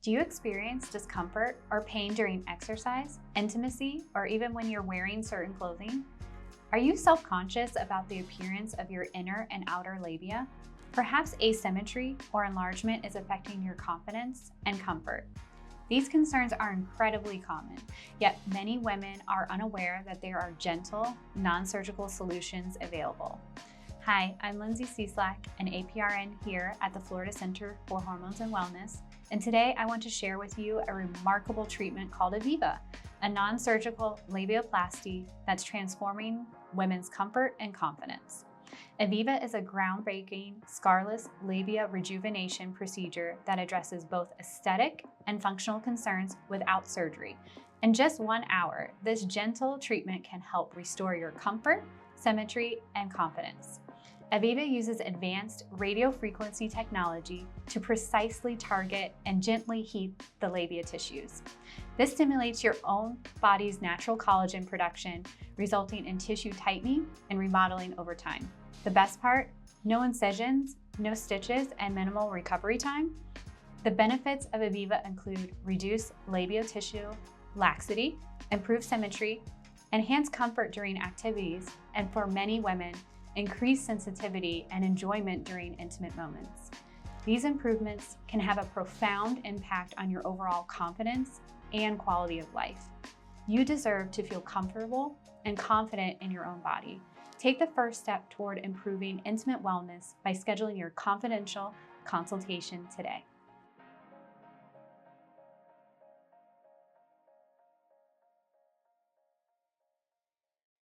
Do you experience discomfort or pain during exercise, intimacy, or even when you're wearing certain clothing? Are you self-conscious about the appearance of your inner and outer labia? Perhaps asymmetry or enlargement is affecting your confidence and comfort. These concerns are incredibly common, yet many women are unaware that there are gentle, non-surgical solutions available. Hi, I'm Lindsey Cieslak, an APRN here at the Florida Center for Hormones and Wellness, and today I want to share with you a remarkable treatment called Aviva, a non-surgical labiaplasty that's transforming women's comfort and confidence. Aviva is a groundbreaking scarless labia rejuvenation procedure that addresses both aesthetic and functional concerns without surgery. In just 1 hour, this gentle treatment can help restore your comfort, symmetry, and confidence. Aviva uses advanced radiofrequency technology to precisely target and gently heat the labia tissues. This stimulates your own body's natural collagen production, resulting in tissue tightening and remodeling over time. The best part? No incisions, no stitches, and minimal recovery time. The benefits of Aviva include reduced labial tissue laxity, improved symmetry, enhanced comfort during activities, and for many women, increased sensitivity and enjoyment during intimate moments. These improvements can have a profound impact on your overall confidence and quality of life. You deserve to feel comfortable and confident in your own body. Take the first step toward improving intimate wellness by scheduling your confidential consultation today.